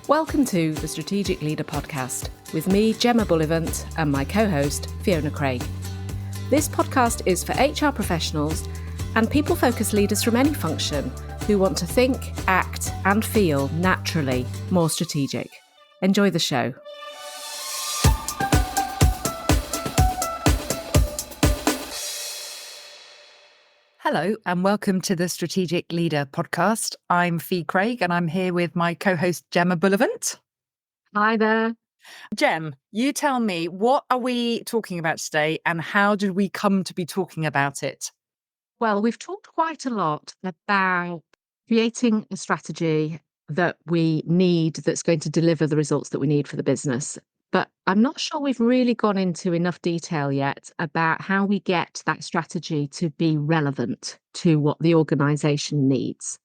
Welcome to the Strategic Leader podcast with me, Gemma Bullivant, and my co-host, Fiona Craig. This podcast is for HR professionals and people-focused leaders from any function who want to think, act, and feel naturally more strategic. Enjoy the show. Hello and welcome to the Strategic Leader podcast. I'm Fee Craig and I'm here with my co-host Gemma Bullivant. Hi there. Gem, you tell me, what are we talking about today and how did we come to be talking about it? Well, we've talked quite a lot about creating a strategy that we need that's going to deliver the results that we need for the business. But I'm not sure we've really gone into enough detail yet about how we get that strategy to be relevant to what the organisation needs.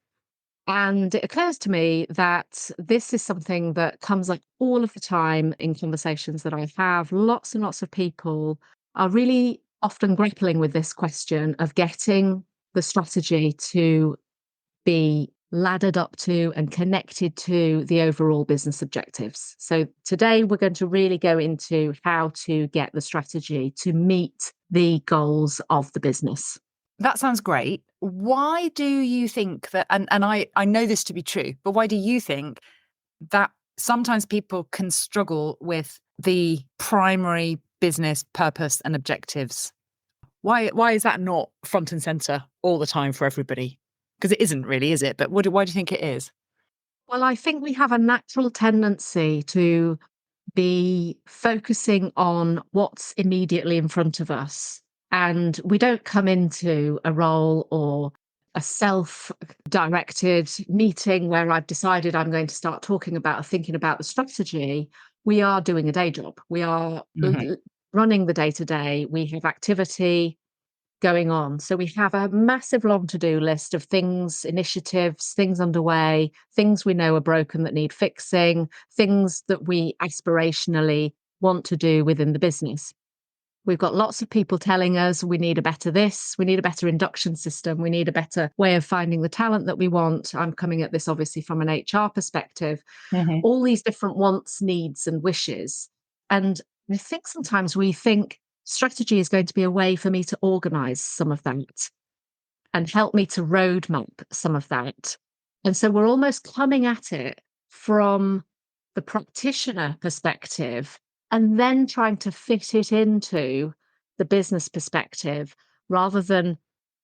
And it occurs to me that this is something that comes up all of the time in conversations that I have. Lots and lots of people are really often grappling with this question of getting the strategy to be laddered up to and connected to the overall business objectives. So today we're going to really go into how to get the strategy to meet the goals of the business. That sounds great. Why do you think that, and I know this to be true, but why do you think that sometimes people can struggle with the primary business purpose and objectives? Why is that not front and center all the time for everybody? Because it isn't really, is it? But why do you think it is? Well, I think we have a natural tendency to be focusing on what's immediately in front of us. And we don't come into a role or a self-directed meeting where I've decided I'm going to start talking about or thinking about the strategy. We are doing a day job. We are running the day-to-day. We have activity going on. So we have a massive long to-do list of things, initiatives, things underway, things we know are broken that need fixing, things that we aspirationally want to do within the business. We've got lots of people telling us we need a better this, we need a better induction system, we need a better way of finding the talent that we want. I'm coming at this obviously from an HR perspective. All these different wants, needs and wishes. And I think sometimes we think strategy is going to be a way for me to organise some of that and help me to roadmap some of that. And so we're almost coming at it from the practitioner perspective and then trying to fit it into the business perspective rather than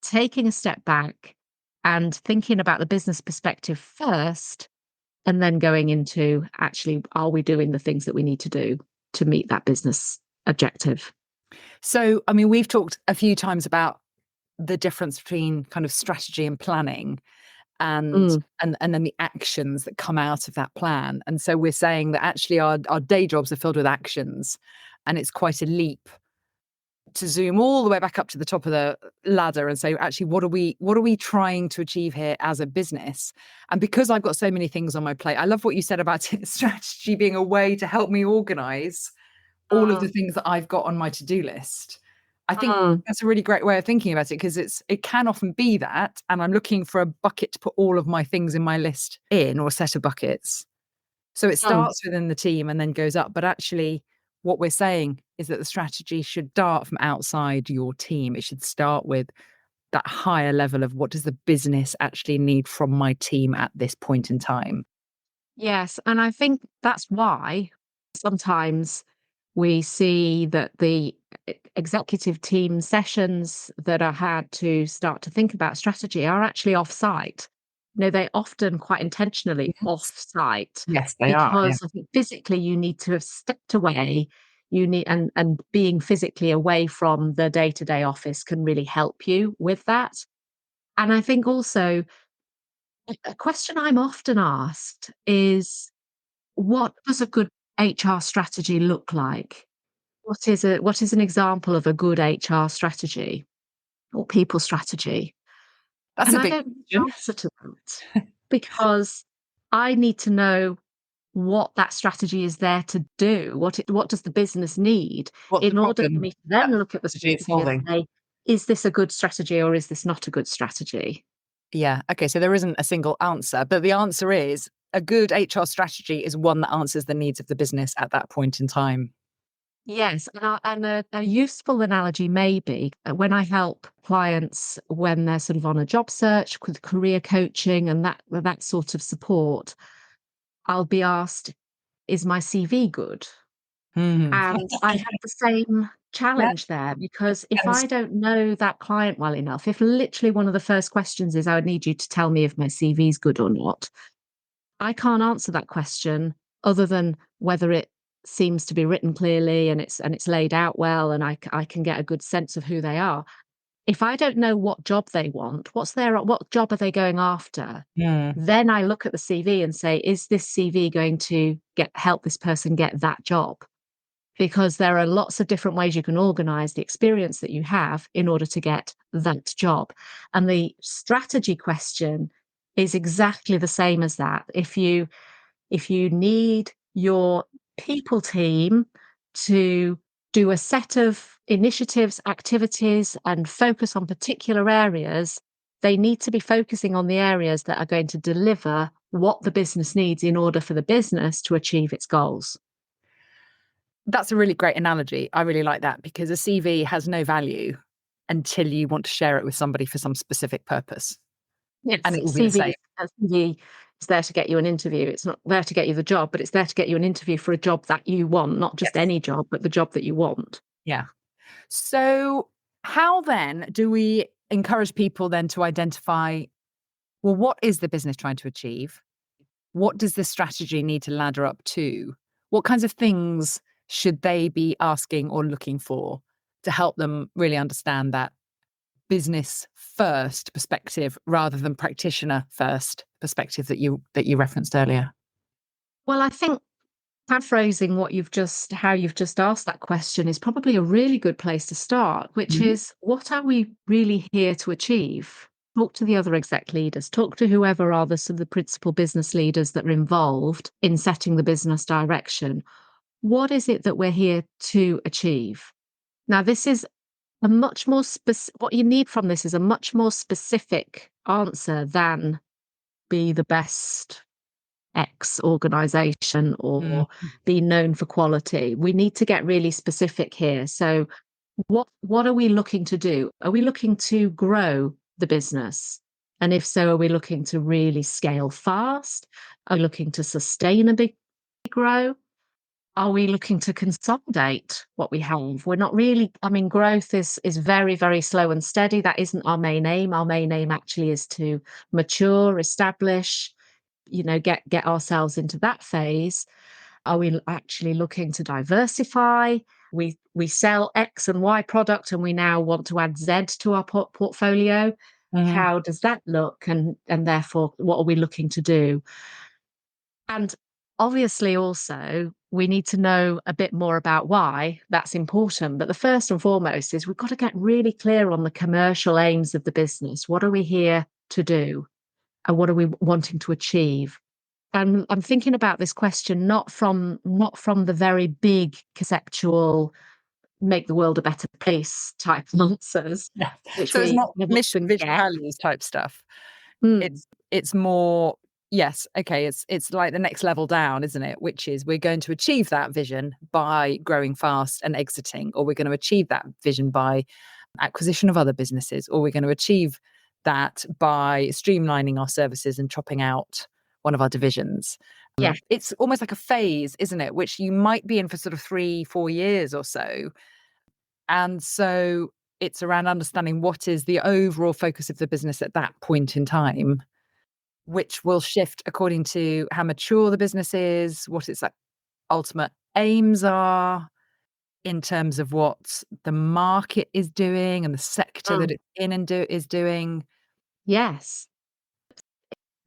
taking a step back and thinking about the business perspective first and then going into actually, are we doing the things that we need to do to meet that business objective? So, I mean, we've talked a few times about the difference between kind of strategy and planning and then the actions that come out of that plan. And so we're saying that actually our day jobs are filled with actions, and it's quite a leap to zoom all the way back up to the top of the ladder and say, actually, what are we trying to achieve here as a business? And because I've got so many things on my plate, I love what you said about strategy being a way to help me organize all of the things that I've got on my to-do list. I think that's a really great way of thinking about it, because it can often be that, and I'm looking for a bucket to put all of my things in my list in, or a set of buckets. So it starts within the team and then goes up. But actually, what we're saying is that the strategy should start from outside your team. It should start with that higher level of what does the business actually need from my team at this point in time. Yes, and I think that's why sometimes we see that the executive team sessions that are had to start to think about strategy are actually off-site. You know, they often quite intentionally off-site. Yes, they are. Because I think physically you need to have stepped away. You need and being physically away from the day-to-day office can really help you with that. And I think also a question I'm often asked is, what does a good HR strategy look like? What is an example of a good HR strategy or people strategy? That's And a I big don't question. answer to that because I need to know what that strategy is there to do. What does the business need What's the in order for problem me to then look at the strategy it's strategy and solving? say, is this a good strategy or is this not a good strategy? Yeah. Okay. So there isn't a single answer, but the answer is a good HR strategy is one that answers the needs of the business at that point in time. Yes, and a useful analogy may be when I help clients when they're sort of on a job search with career coaching and that sort of support, I'll be asked, "Is my CV good?" Mm. And I have the same Yeah. challenge there because if And I don't know that client well enough, if literally one of the first questions is, "I would need you to tell me if my CV is good or not," I can't answer that question other than whether it seems to be written clearly and it's laid out well and I can get a good sense of who they are. If I don't know what job they want, what job are they going after? mm, Then I look at the CV and say, is this CV going to help this person get that job? Because there are lots of different ways you can organize the experience that you have in order to get that job. And the strategy question is exactly the same as that. If you need your people team to do a set of initiatives, activities, and focus on particular areas, they need to be focusing on the areas that are going to deliver what the business needs in order for the business to achieve its goals. that's a really great analogy. I really like that because a CV has no value until you want to share it with somebody for some specific purpose. And Yes, it will be the CV same. is CV is there to get you an interview. It's not there to get you the job, but it's there to get you an interview for a job that you want, not just Yes. any job, but the job that you want. Yeah. So, how then do we encourage people then to identify, well, what is the business trying to achieve? What does the strategy need to ladder up to? What kinds of things should they be asking or looking for to help them really understand that business first perspective rather than practitioner first perspective that you referenced earlier? Well, I think paraphrasing how you've just asked that question is probably a really good place to start, which Mhm. is what are we really here to achieve? Talk to the other exec leaders, talk to whoever are the sort of the principal business leaders that are involved in setting the business direction. What is it that we're here to achieve? Now, this is a much more what you need from this is a much more specific answer than be the best X organization Mm. or be known for quality. We need to get really specific here. So what are we looking to do? Are we looking to grow the business? And if so, are we looking to really scale fast? Are we looking to sustainably grow? Are we looking to consolidate what we have? We're not really, I mean, growth is very, very slow and steady. That isn't our main aim. Our main aim actually is to mature, establish, get ourselves into that phase. Are we actually looking to diversify? We sell X and Y product and we now want to add Z to our portfolio. Mhm. How does that look? And therefore, what are we looking to do? And obviously, also, we need to know a bit more about why that's important. But the first and foremost is we've got to get really clear on the commercial aims of the business. What are we here to do? And what are we wanting to achieve? And I'm thinking about this question not from the very big conceptual make the world a better place type answers, Yeah. which So it's we not never mission, vision, get. values type stuff. Mm, It's more, yes, okay, it's like the next level down, isn't it? Which is we're going to achieve that vision by growing fast and exiting, or we're going to achieve that vision by acquisition of other businesses, or we're going to achieve that by streamlining our services and chopping out one of our divisions. yeah, It's almost like a phase, isn't it? Which you might be in for sort of 3-4 years or so. And so it's around understanding what is the overall focus of the business at that point in time, which will shift according to how mature the business is, what its like ultimate aims are in terms of what the market is doing and the sector that mm, it's in and is doing. yes.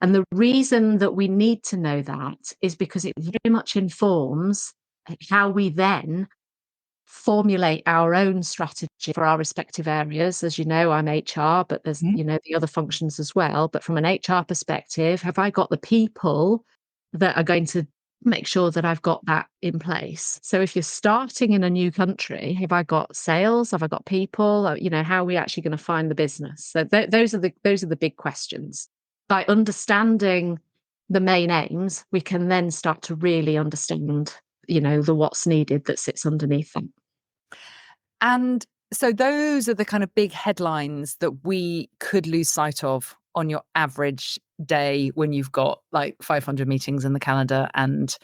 And the reason that we need to know that is because it very much informs how we then formulate our own strategy for our respective areas. As you know, I'm HR, but there's, Mhm. the other functions as well. But from an HR perspective, have I got the people that are going to make sure that I've got that in place? So if you're starting in a new country, have I got sales? Have I got people? How are we actually going to find the business? So those are the big questions. By understanding the main aims, we can then start to really understand, the what's needed that sits underneath them. And so those are the kind of big headlines that we could lose sight of on your average day when you've got like 500 meetings in the calendar and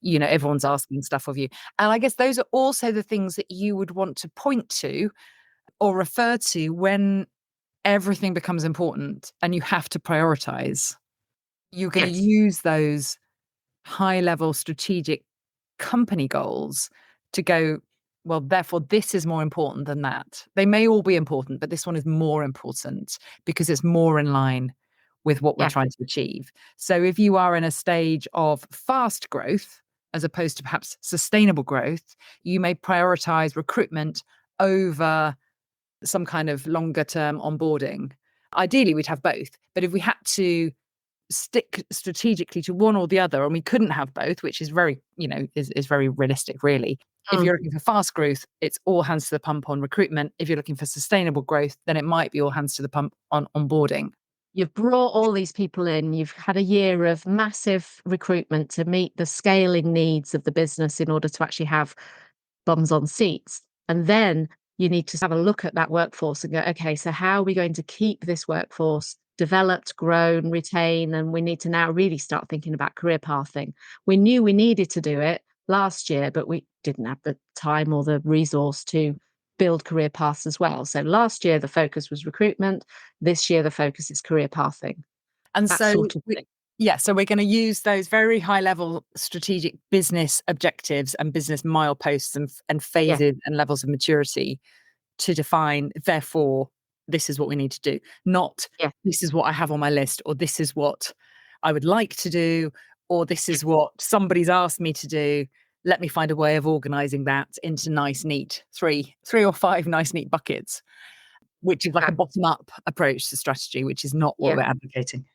everyone's asking stuff of you. And I guess those are also the things that you would want to point to or refer to when everything becomes important and you have to prioritize. You're going to Yes. use those high level strategic company goals to go, well, therefore, this is more important than that. They may all be important, but this one is more important because it's more in line with what we're Yeah. trying to achieve. So if you are in a stage of fast growth, as opposed to perhaps sustainable growth, you may prioritize recruitment over some kind of longer term onboarding. Ideally, we'd have both. But if we had to stick strategically to one or the other, and we couldn't have both, which is very, is very realistic, really. If Mm. you're looking for fast growth, it's all hands to the pump on recruitment. If you're looking for sustainable growth, then it might be all hands to the pump on onboarding. You've brought all these people in. You've had a year of massive recruitment to meet the scaling needs of the business in order to actually have bums on seats. And then you need to have a look at that workforce and go, okay, so how are we going to keep this workforce developed, grown, retain? And we need to now really start thinking about career pathing. We knew we needed to do it last year, but we didn't have the time or the resource to build career paths as well. So last year, the focus was recruitment. This year, the focus is career pathing. And That so, sort of thing. so we're going to use those very high level strategic business objectives and business mileposts and Yeah, phases and levels of maturity to define, therefore, this is what we need to do, not yeah, this is what I have on my list, or this is what I would like to do, or this is what somebody's asked me to do. Let me find a way of organizing that into nice, neat three or five nice, neat buckets, which is like a exactly. bottom up approach to strategy, which is not what Yeah. we're advocating.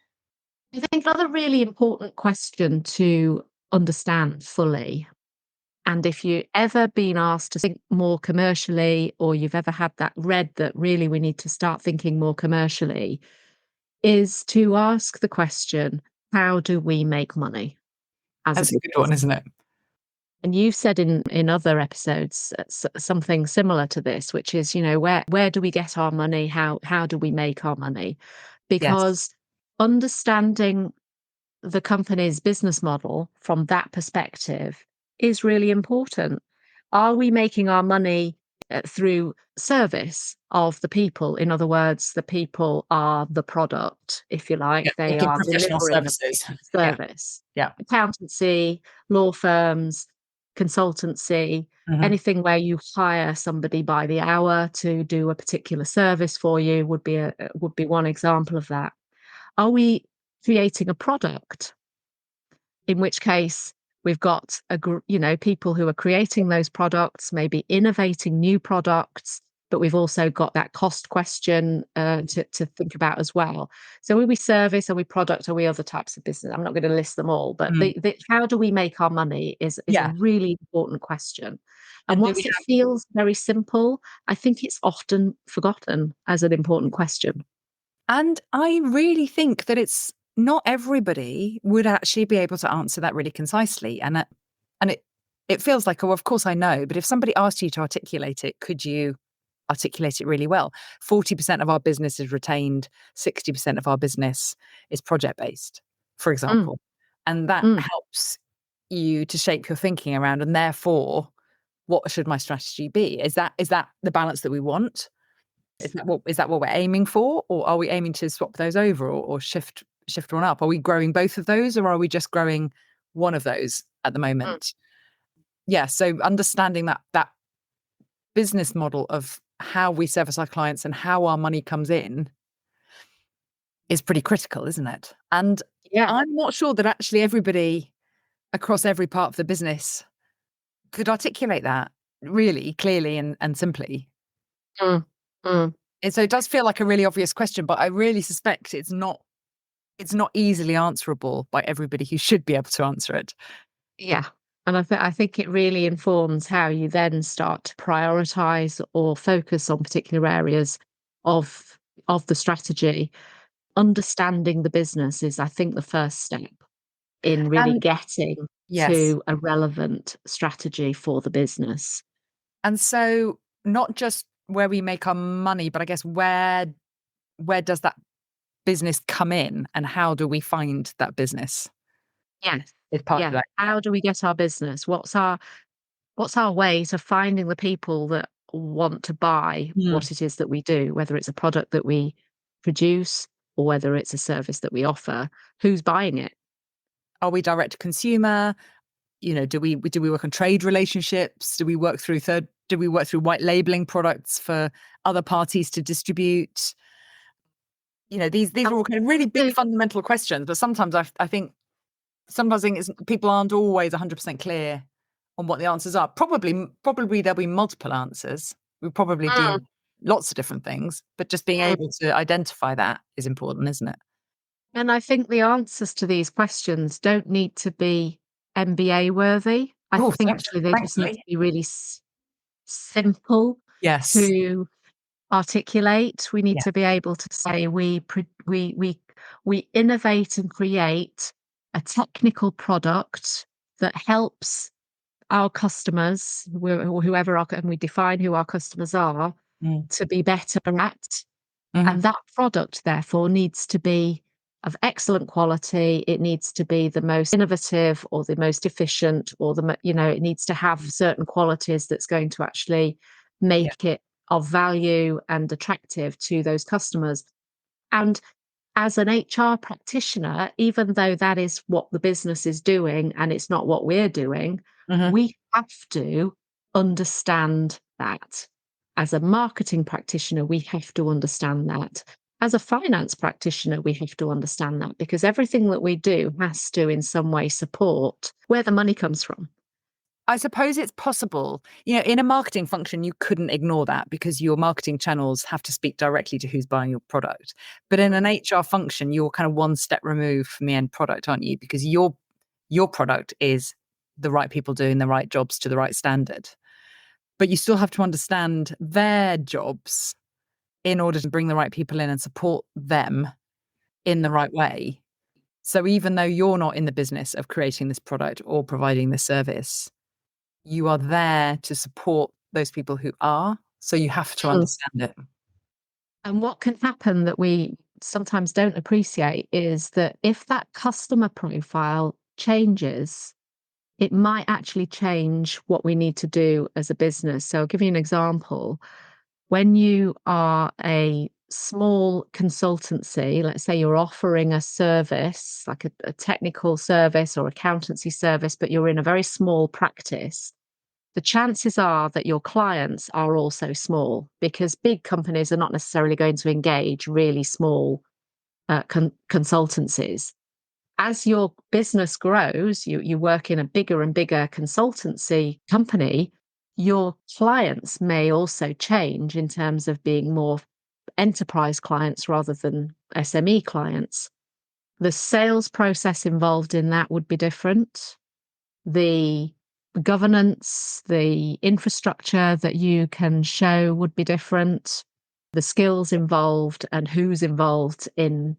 I think another really important question to understand fully, and if you've ever been asked to think more commercially, or you've ever had that read that really we need to start thinking more commercially, is to ask the question, how do we make money as a That's a good business? one, isn't it? And you've said in other episodes something similar to this, which is, where do we get our money? How do we make our money? Yes. Because understanding the company's business model from that perspective is really important. Are we making our money through service of the people? In other words, the people are the product, if you Yeah. like. They Making are professional delivering a services. Yeah. service. Yeah. Accountancy, law firms, consultancy, Mhm. anything where you hire somebody by the hour to do a particular service for you would be one example of that. Are we creating a product? In which case, we've got people who are creating those products, maybe innovating new products, but we've also got that cost question to think about as well. So, are we service? Are we product? Are we other types of business? I'm not going to list them all, but Mm. the how do we make our money is a Yeah. really important question. And And do we whilst it feels very simple, I think it's often forgotten as an important question. And I really think that it's not everybody would actually be able to answer that really concisely. And it feels like, oh, of course I know. But if somebody asked you to articulate it, could you articulate it really well? 40% of our business is retained, 60% of our business is project based, for Mm, example. And that mm, helps you to shape your thinking around, and therefore, what should my strategy be? Is that the balance that we want? Is that what we're aiming for, or are we aiming to swap those over, or shift one up? Are we growing both of those, or are we just growing one of those at the mm. moment? Yeah, so understanding that business model of how we service our clients and how our money comes in is pretty critical, isn't it? And Yeah. I'm not sure that actually everybody across every part of the business could articulate that really clearly and simply. Mm, mm. And so it does feel like a really obvious question, but I really suspect it's not easily answerable by everybody who should be able to answer it. Yeah. And I think it really informs how you then start to prioritize or focus on particular areas of the strategy. Understanding the business is, I think, the first step. in really And getting yes. to a relevant strategy for the business. And so not just where we make our money, but I guess where does that business come in and how do we find that business Yes. is part of Yeah. that. How do we get our business? What's our way to finding the people that want to buy Mm. what it is that we do, whether it's a product that we produce or whether it's a service that we offer? Who's buying it? Are we direct to consumer? You know, do we work on trade relationships? Do we work through white labeling products for other parties to distribute? You know, these are And all kind of really big the fundamental questions, but sometimes I think people aren't always 100% clear on what the answers are. Probably there'll be multiple answers. We probably Mm, do lots of different things, but just being mm. able to identify that is important, isn't it? And I think the answers to these questions don't need to be MBA worthy. I Oh, think actually they just need to thankfully. be really simple Yes. to articulate. We need Yeah. to be able to say we innovate and create a technical product that helps our customers, whoever our, and we define who our customers are, Mm. to be better at. Mhm. And that product, therefore, needs to be of excellent quality. It needs to be the most innovative or the most efficient or it needs to have certain qualities that's going to actually Yeah. make it of value and attractive to those customers. And as an HR practitioner, even though that is what the business is doing and it's not what we're doing, Mhm. we have to understand that. As a marketing practitioner, we have to understand that. As a finance practitioner, we have to understand that because everything that we do has to, in some way, support where the money comes from. I suppose it's possible. You know, in a marketing function, you couldn't ignore that because your marketing channels have to speak directly to who's buying your product. But in an HR function, you're kind of one step removed from the end product, aren't you? Because your product is the right people doing the right jobs to the right standard. But you still have to understand their jobs in order to bring the right people in and support them in the right way. So even though you're not in the business of creating this product or providing this service, you are there to support those people who are, so you have to Mm. understand it. And what can happen that we sometimes don't appreciate is that if that customer profile changes, it might actually change what we need to do as a business. So I'll give you an example. When you are a small consultancy, let's say you're offering a service, like a technical service or accountancy service, but you're in a very small practice, the chances are that your clients are also small because big companies are not necessarily going to engage really small consultancies. As your business grows, you work in a bigger and bigger consultancy company, your clients may also change in terms of being more enterprise clients rather than SME clients. The sales process involved in that would be different. The governance, the infrastructure that you can show would be different. The skills involved and who's involved in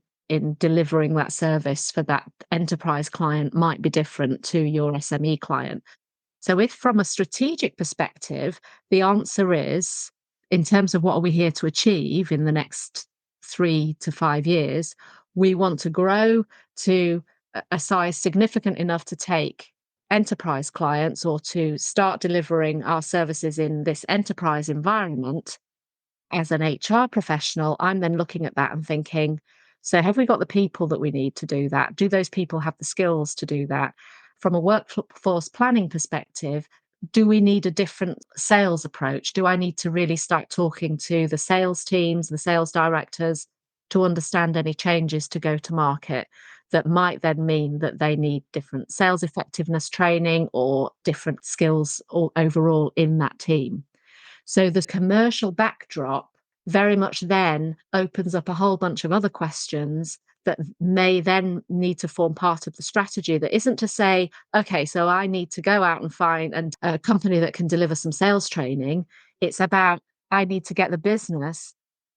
delivering that service for that enterprise client might be different to your SME client. So if from a strategic perspective, the answer is, in terms of what are we here to achieve in the next 3 to 5 years, we want to grow to a size significant enough to take enterprise clients or to start delivering our services in this enterprise environment. As an HR professional, I'm then looking at that and thinking, so have we got the people that we need to do that? Do those people have the skills to do that? From a workforce planning perspective, do we need a different sales approach? Do I need to really start talking to the sales teams, the sales directors to understand any changes to go to market that might then mean that they need different sales effectiveness training or different skills overall in that team? So the commercial backdrop very much then opens up a whole bunch of other questions that may then need to form part of the strategy that isn't to say, okay, so I need to go out and find a company that can deliver some sales training. It's about, I need to get the business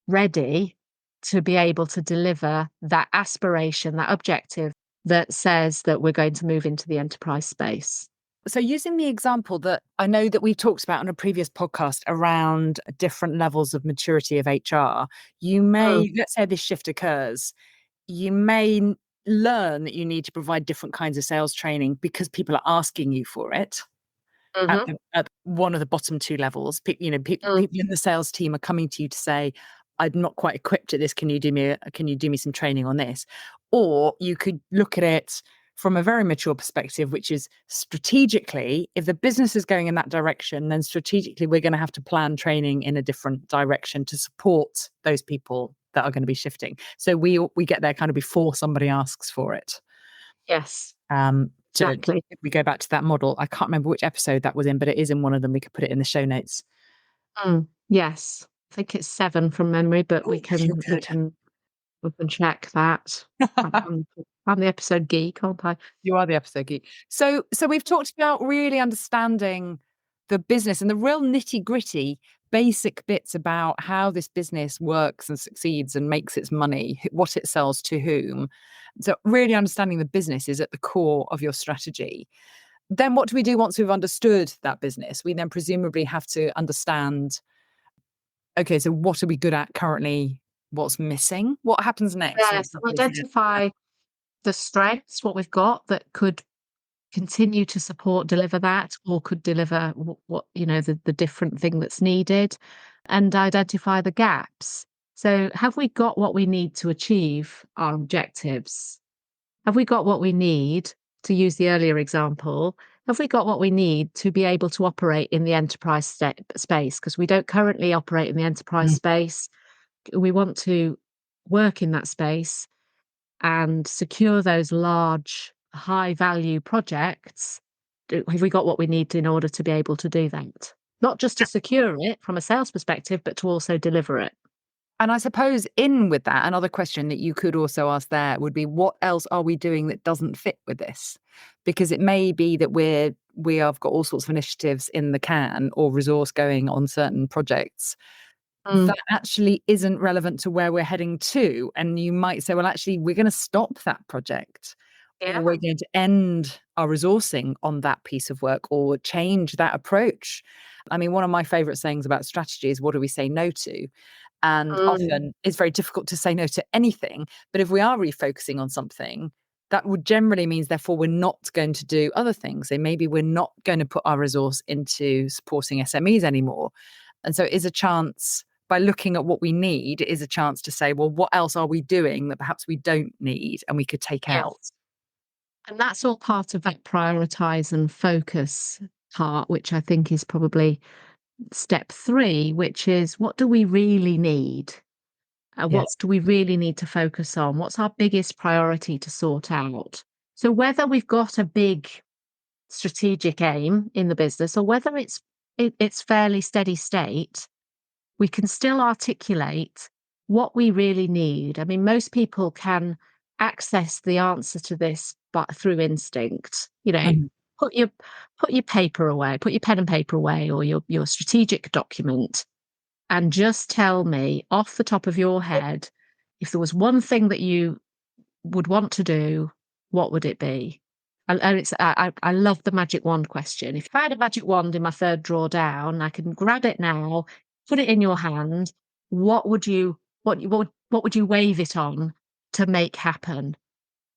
ready to be able to deliver that aspiration, that objective that says that we're going to move into the enterprise space. So using the example that I know that we've talked about on a previous podcast around different levels of maturity of HR, you Mm. may, let's say this shift occurs, you may learn that you need to provide different kinds of sales training because people are asking you for it Mm-hmm. at one of the bottom two levels. People in the sales team are coming to you to say, I'm not quite equipped at this. Can you do me some training on this? Or you could look at it from a very mature perspective, which is strategically, if the business is going in that direction, then strategically we're going to have to plan training in a different direction to support those people that are going to be shifting. So we get there kind of before somebody asks for it. Yes, If we go back to that model, I can't remember which episode that was in, but it is in one of them. We could put it in the show notes. Yes, I think it's 7 from memory, but we can check that. I'm the episode geek, aren't I? You are the episode geek. So we've talked about really understanding the business and the real nitty-gritty basic bits about how this business works and succeeds and makes its money, what it sells to whom. So really understanding the business is at the core of your strategy. Then what do we do once we've understood that business? We then presumably have to understand, okay, so what are we good at currently? What's missing? What happens next? Yes, identify the strengths, what we've got that could continue to deliver that, or could deliver what the different thing that's needed, and identify the gaps. So have we got what we need to achieve our objectives? Have we got what we need, to use the earlier example, have we got what we need to be able to operate in the enterprise space? Because we don't currently operate in the enterprise space. We want to work in that space and secure those large, high value projects. Have we got what we need in order to be able to do that? Not just to secure it from a sales perspective, but to also deliver it. And I suppose in with that, another question that you could also ask there would be, what else are we doing that doesn't fit with this? Because it may be that we have got all sorts of initiatives in the can or resource going on certain projects that actually isn't relevant to where we're heading to. And you might say, well, actually, we're going to stop that project. Yeah. Or we're going to end our resourcing on that piece of work or change that approach. I mean, one of my favorite sayings about strategy is, what do we say no to? And often it's very difficult to say no to anything. But if we are refocusing on something, that would generally means, therefore, we're not going to do other things. So maybe we're not going to put our resource into supporting SMEs anymore. And so it is a chance, by looking at what we need, it is a chance to say, well, what else are we doing that perhaps we don't need and we could take out? And that's all part of that prioritize and focus part, which I think is probably step 3, which is, what do we really need? What do we really need to focus on? What's our biggest priority to sort out? So whether we've got a big strategic aim in the business, or whether it's fairly steady state, we can still articulate what we really need. I mean, most people can access the answer to this but through instinct. Put your paper away, put your pen and paper away, or your strategic document, and just tell me off the top of your head, if there was one thing that you would want to do, what would it be? And it's I love the magic wand question. If I had a magic wand in my third drawer down, I can grab it now, put it in your hand. What would you wave it on to make happen?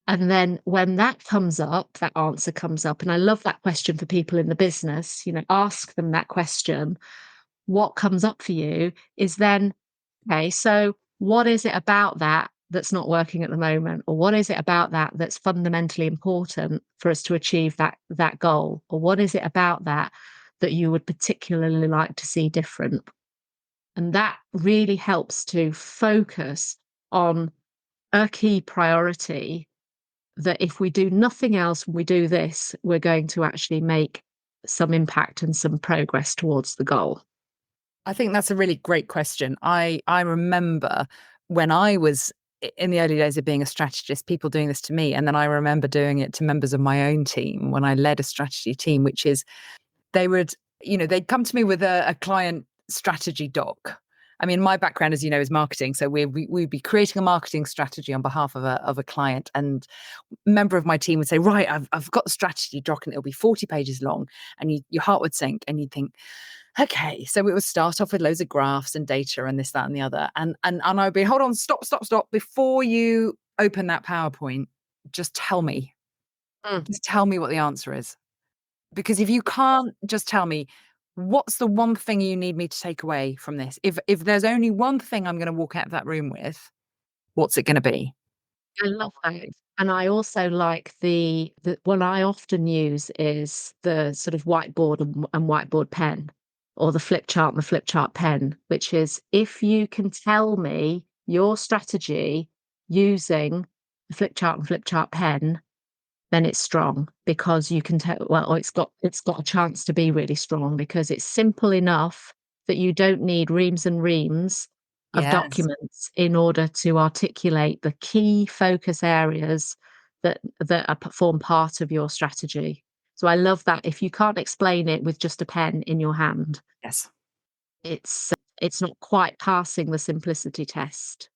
And then when that comes up, that answer comes up, and I love that question for people in the business. Ask them that question. What comes up for you is then, okay, so what is it about that that's not working at the moment? Or what is it about that that's fundamentally important for us to achieve that goal? Or what is it about that you would particularly like to see different? And that really helps to focus on a key priority, that if we do nothing else, we do this, we're going to actually make some impact and some progress towards the goal. I think that's a really great question. I remember when I was in the early days of being a strategist, people doing this to me. And then I remember doing it to members of my own team when I led a strategy team, which is they'd come to me with a client strategy doc. I mean, my background, as you know, is marketing. So we'd be creating a marketing strategy on behalf of a client, and a member of my team would say, right, I've got the strategy doc and it'll be 40 pages long, and your heart would sink and you'd think, okay, so it would start off with loads of graphs and data and this, that, and the other. And I'd be, hold on, stop. Before you open that PowerPoint, just tell me. Mm. Just tell me what the answer is. Because if you can't just tell me, what's the one thing you need me to take away from this? If there's only one thing I'm going to walk out of that room with, what's it going to be? I love that. And I also like the one I often use is the sort of whiteboard and whiteboard pen, or the flip chart and the flip chart pen, which is, if you can tell me your strategy using the flip chart and flip chart pen, then it's strong, because you can tell, well, it's got a chance to be really strong because it's simple enough that you don't need reams and reams of Yes. documents in order to articulate the key focus areas that form part of your strategy. So I love that. If you can't explain it with just a pen in your hand, Yes. it's not quite passing the simplicity test.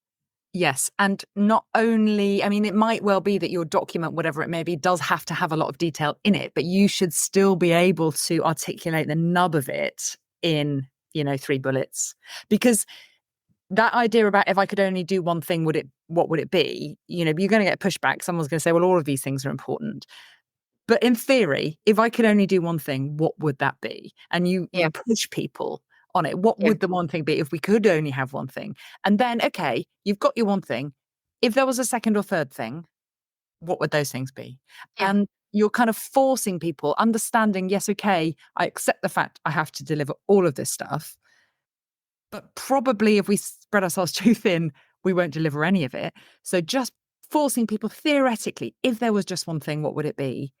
Yes. And not only, I mean, it might well be that your document, whatever it may be, does have to have a lot of detail in it, but you should still be able to articulate the nub of it in, 3 bullets. Because that idea about, if I could only do one thing, what would it be? You're going to get pushback. Someone's going to say, well, all of these things are important. But in theory, if I could only do one thing, what would that be? And you Yeah, push people on it. What yeah, would the one thing be if we could only have one thing? And then, okay, you've got your one thing. If there was a second or third thing, what would those things be? yeah, And you're kind of forcing people, understanding, yes, okay, I accept the fact I have to deliver all of this stuff. But probably if we spread ourselves too thin, we won't deliver any of it. So just forcing people, theoretically, if there was just one thing, what would it be?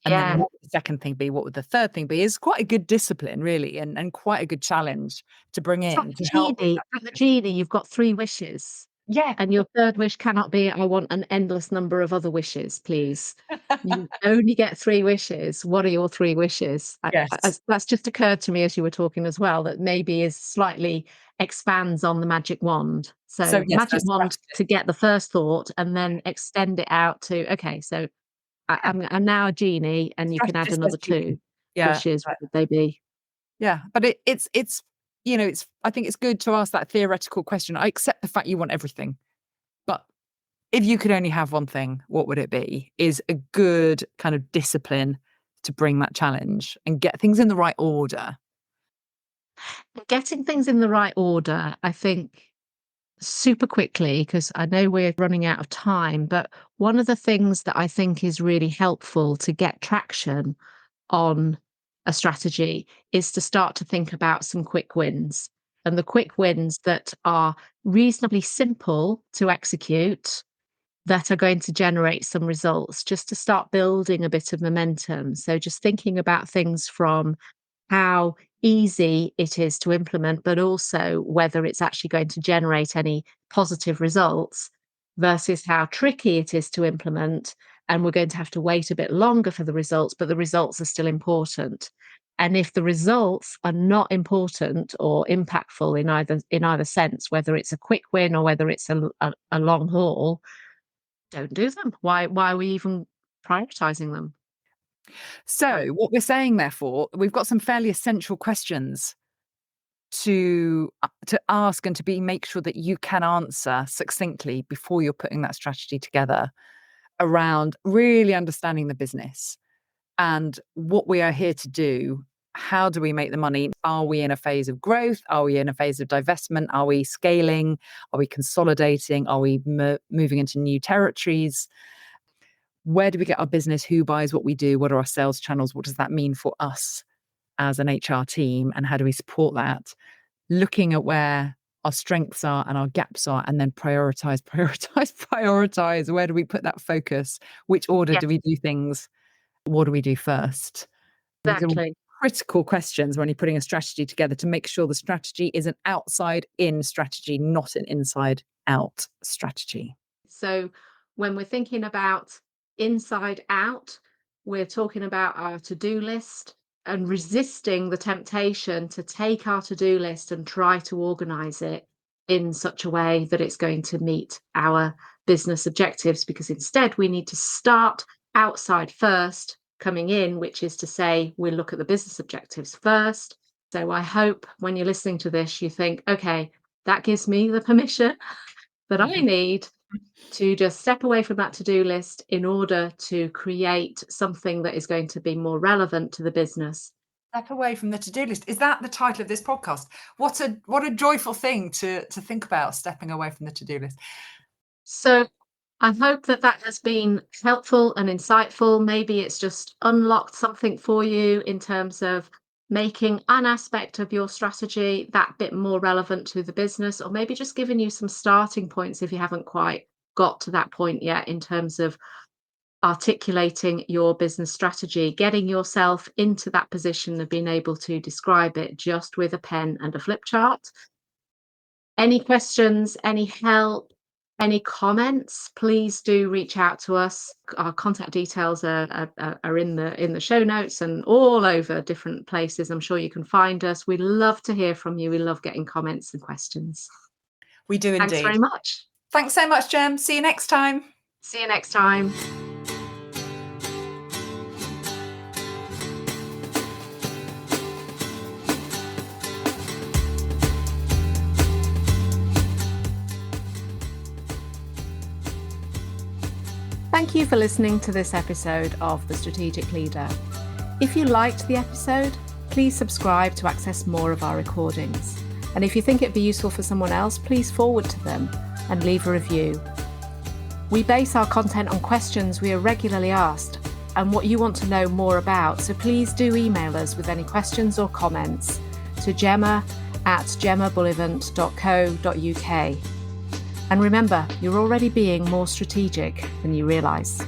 And then yeah. what would the second thing be? What would the third thing be? Is quite a good discipline, really, and quite a good challenge to bring It's like in the to help with genie. that. Like the genie, you've got 3 wishes, Yeah. and your 3rd wish cannot be, "I want an endless number of other wishes, please." You only get 3 wishes. What are your 3 wishes? Yes. That's just occurred to me as you were talking as well, that maybe is slightly expands on the magic wand. So So yes, magic there's wand strategy. to get the first thought and then extend it out to, okay, so Yeah. I'm now a genie, and you can add Strategist says another genie. 2 Yeah. wishes. What would they be? Yeah, but it's I think it's good to ask that theoretical question. I accept the fact you want everything, but if you could only have one thing, what would it be? Is a good kind of discipline to bring that challenge and get things in the right order. Getting things in the right order, I think, super quickly, because I know we're running out of time, but one of the things that I think is really helpful to get traction on a strategy is to start to think about some quick wins. And the quick wins that are reasonably simple to execute, that are going to generate some results, just to start building a bit of momentum. So just thinking about things from how easy it is to implement, but also whether it's actually going to generate any positive results, versus how tricky it is to implement. And we're going to have to wait a bit longer for the results, but the results are still important. And if the results are not important or impactful in either sense, whether it's a quick win or whether it's a long haul, don't do them. Why are we even prioritizing them? So, what we're saying, therefore, we've got some fairly essential questions to ask and to be make sure that you can answer succinctly before you're putting that strategy together around really understanding the business and what we are here to do. How do we make the money? Are we in a phase of growth? Are we in a phase of divestment? Are we scaling? Are we consolidating? Are we moving into new territories? Where do we get our business? Who buys what we do? What are our sales channels? What does that mean for us as an HR team? And how do we support that? Looking at where our strengths are and our gaps are, and then prioritize. Where do we put that focus? Which order Yeah, do we do things? What do we do first? These are all exactly. critical questions when you're putting a strategy together to make sure the strategy is an outside in strategy, not an inside out strategy. So when we're thinking about inside out, we're talking about our to-do list and resisting the temptation to take our to-do list and try to organize it in such a way that it's going to meet our business objectives, because instead we need to start outside first, coming in, which is to say we'll look at the business objectives first. So I hope when you're listening to this, you think, okay, that gives me the permission that I need to just step away from that to-do list in order to create something that is going to be more relevant to the business. Step away from the to-do list. Is that the title of this podcast? What a joyful thing to think about, stepping away from the to-do list. So I hope that has been helpful and insightful. Maybe it's just unlocked something for you in terms of making an aspect of your strategy that bit more relevant to the business, or maybe just giving you some starting points if you haven't quite got to that point yet in terms of articulating your business strategy, getting yourself into that position of being able to describe it just with a pen and a flip chart. Any questions, any help, any comments, please do reach out to us. Our contact details are in the show notes and all over different places. I'm sure you can find us. We love to hear from you. We love getting comments and questions. We do indeed. Thanks very much. Thanks so much, Jem. See you next time. See you next time. Thank you for listening to this episode of The Strategic Leader. If you liked the episode, please subscribe to access more of our recordings. And if you think it'd be useful for someone else, please forward to them and leave a review. We base our content on questions we are regularly asked and what you want to know more about, so please do email us with any questions or comments to gemma@gemmabullivant.co.uk. And remember, you're already being more strategic than you realise.